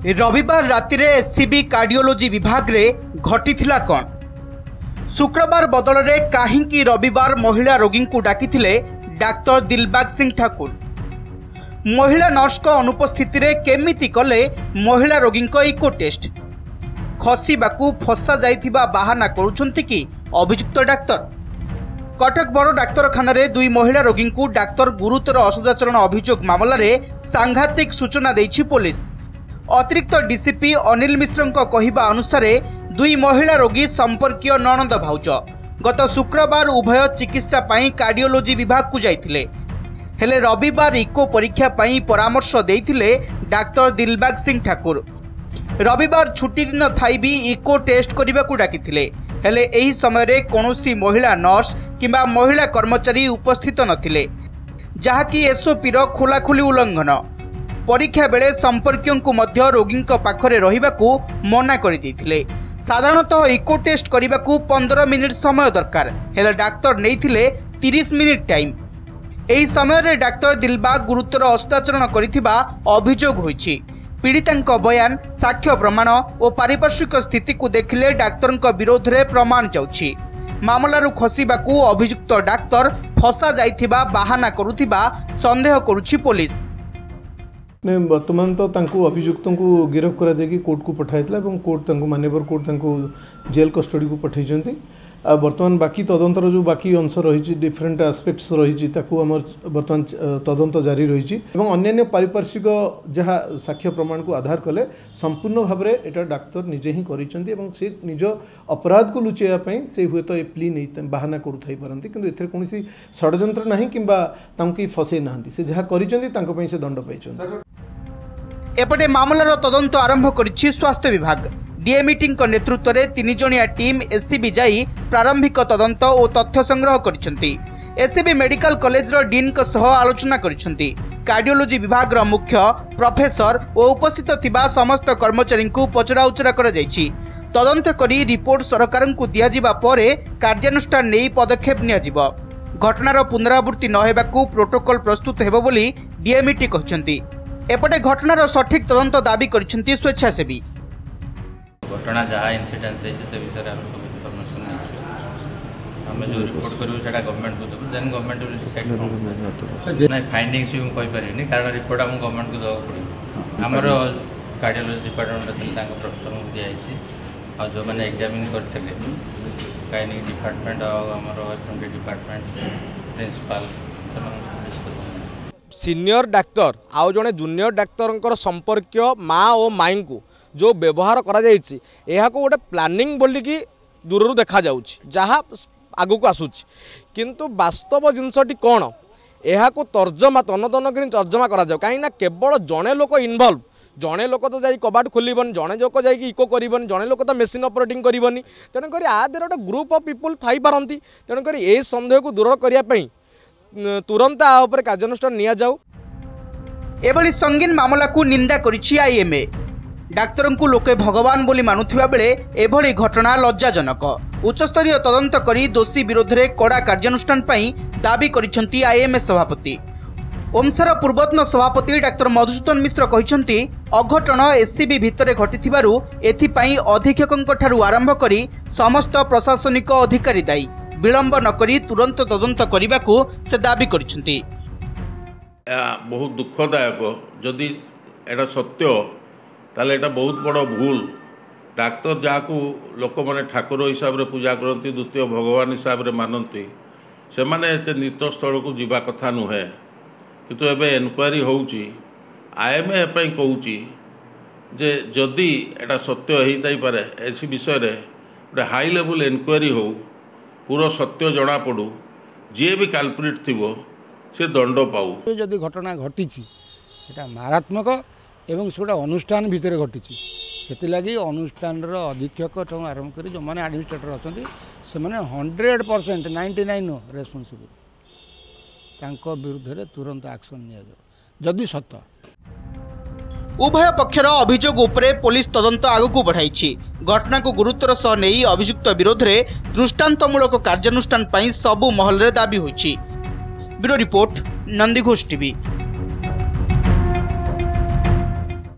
रविवार राति रे एससीबी कार्डियोलोजी विभाग रे घटिथिला कौन? शुक्रवार बदल रे काहींकी रविवार महिला रोगी को डाकिथिले डाक्टर दिलबाग सिंह ठाकुर। महिला नर्स को अनुपस्थिति रे केमिति कले महिला रोगी को इको टेस्ट? खसीबाकू फसा जाइथिबा बाहाना करूछंती कि अभियुक्त डाक्तर? कटक बड़ डाक्तरखाना रे दुई महिला रोगी को डाक्तर गुरुतर असदाचरण अभियोग मामला रे सांघातिक सूचना देछि पुलिस। अतिरिक्त डीसीपी अनिल मिश्र कहवा अनुसार दुई महिला रोगी संपर्कीय ननद भाउज गत शुक्रवार उभय चिकित्सा पाई कार्डियोलोजी विभाग को जाइथिले। हेले रविवार इको परीक्षा पाई परामर्श देइथिले डाक्टर दिलबाग सिंह ठाकुर। रविवार छुट्टी दिन थाई भी इको टेस्ट करने को डाकिथिले। हेले एही समय रे कोनोसी महिला नर्स किंबा महिला कर्मचारी उपस्थित नथिले, जहाँकि एसओपी रो खोलाखोली उल्लंघन। परीक्षा बेले संपर्कियों को मध्य रोगी पाखरे रहिबाकू मना कर देइथिले। साधारणतः इको टेस्ट करने को 15 मिनिट समय दरकार, हेले डाक्तर नैथिले 30 मिनिट टाइम। एही समय रे डाक्तर दिलबाग गुरुतर असदाचरण करिथिबा अभियोग होईछि। पीड़िता बयान, साक्ष्य प्रमाण और पारिपार्श्विक स्थिति को देखिले डाक्तर विरोध में प्रमाण जाउछि। मामलारू खसीबाकू अभियुक्त डाक्तर फसा जाइथिबा बाहाना करुथिबा संदेह करुछि पुलिस। बर्तमान तो अभियुक्त को गिरफ्त करा जायकि कोर्ट को पठाइला और कोर्ट मान्यवर कोर्ट जेल कस्टडी को पठाई। बर्तमान बाकी तदंतर जो बाकी अंश रही डिफरेंट आस्पेक्ट्स रही बर्तमान तदंत जारी रही और अन्य पारिपार्श्विक जहाँ साक्ष्य प्रमाण को आधार कले संपूर्ण भाव में यहाँ डाक्तर निजे ही कर से निज अपराध को लुचाइवाई से हुए तो ये प्ली नहीं बाहाना करुथाई पारती, किंतु एथरे कौन षड्यंत्र ना कि फसई ना से जहाँ कर से दंड पाई। एपटे मामलार तदंत आरंभ करिछि स्वास्थ्य विभाग। डीएमईटी नेतृत्व में 3 जणिया टीम एससीबी जाई प्रारंभिक तदंत और तथ्य संग्रह करिसेंती। एससीबी मेडिकल कॉलेज रो डीन को सह आलोचना करिसेंती। कार्डियोलोजी विभाग रो मुख्य प्रोफेसर और उपस्थित थिबा समस्त कर्मचारी को पचरा उचरा कर जायछि। तदंत करी रिपोर्ट सरकार को दिया जिबा परे कार्यानुष्ठान नै पदक्षेप निया जिवो। घटनार पुनरावृत्ति न हेबाकू प्रोटोकॉल प्रस्तुत हेबो बोली डीएमईटी कहछंती। एपटे घटनार सठिक तदंत दाबी करिसेंती स्वेच्छासेवी। घटना जहाँ इनसीडेंस है से विषय आम सब इनफर्मेशन नहीं आम जो रिपोर्ट करूँ से गवर्नमेंट को देव देन गवर्नमेंट विल डिसाइड ना फाइंडिंग्स भी मुझे कहींपारे कारण रिपोर्ट आम गवर्नमेंट को देवा पड़ो। आमर कार्डियोलोजी डिपार्टमेंट थे प्रोफेसर को दिखाई और जो मैंने एग्जामिन करते गायनिक डिपार्टमेंट आमर FMD department principal senior doctor आउ जड़े जूनियर डाक्तर संपर्क माँ और माई को जो व्यवहार करा जायछि एहा को गोटे प्लानिंग बोलिकी दूर देखा जाउछि जहाँ आगु को आसुछि, किंतु वास्तव जिनसटी कौन एहा को तर्जमा तन कर तर्जमा करा जाउ। कहीं केवल जड़े लोक इनवल्व, जड़े लोक तो जाई कबाट खोलबन, जड़े लोक जाई इको करबन, जड़े लोक तो मेसीन ऑपरेटिंग करबनी। तेणुक आदि गोटे ग्रुप ऑफ पीपुल थी पारती। तेणुक ये संदेह को दूर करने तुरंत आपर कार्यानुष्ठान निया जाऊ। एभली संगीन मामला को निंदा करिछि आईएमए। डाक्तर को लोके भगवान बोली मानुथिबा बेले एभली घटना लज्जाजनक। उच्चस्तरीय तदंत करी दोषी विरोध में कड़ा कार्यानुष्ठान पाई दाबी करिसेंती आईएमए सभापति। ओमसार पूर्वतन सभापति डाक्तर मधुसूदन मिश्र कहिसेंती अघटन एससीबी भितरे घटिथिबारु एथिपाई अधीक्षकंठारु आरंभ करी समस्त प्रशासनिक अधिकारी दायी। विलंब नकरी तुरंत तदंत करने को से दाबी करिसेंती। बहुत दुखदायक जदि एटा सत्य ताले एटा बहुत बड़ भूल। डाक्तर जहाँ लोक मैंने ठाकुर हिसाब से पूजा करती, द्वितीय भगवान हिसाब से मानती, से मैंने नीत स्थल को जीवा कथा नुहे, किंतु एबे एनक्वारी होउची। आईएमए कहूँ जे जदि एटा सत्य होई पारे ऐसी विषय रे गोटे हाई लेवल एनक्वारी हो, पूरा सत्य जना पड़ू, जी भी काल्प्रिट थी से दंड पाऊ। जदि घटना घटी मारात्मक एवं से गोटे अनुष्ठान भितर घटी से अनुष्ठान अधीक्षक आरंभ कर जो मैंने एडमिनिस्ट्रेटर अच्छा से 100% 99 रेस्पॉन्सिबल विरुद्ध तुरंत एक्शन नि जदि सत्य। उभय पक्षर अभियोग उपरे पुलिस तदंत आगू बढ़ाई। घटना को गुरुतर सह नहीं अभियुक्त विरोध में दृष्टांतमूलक कार्यानुष्ठान सबु महल दाबी होइछि। Bureau report, Nandighosh TV.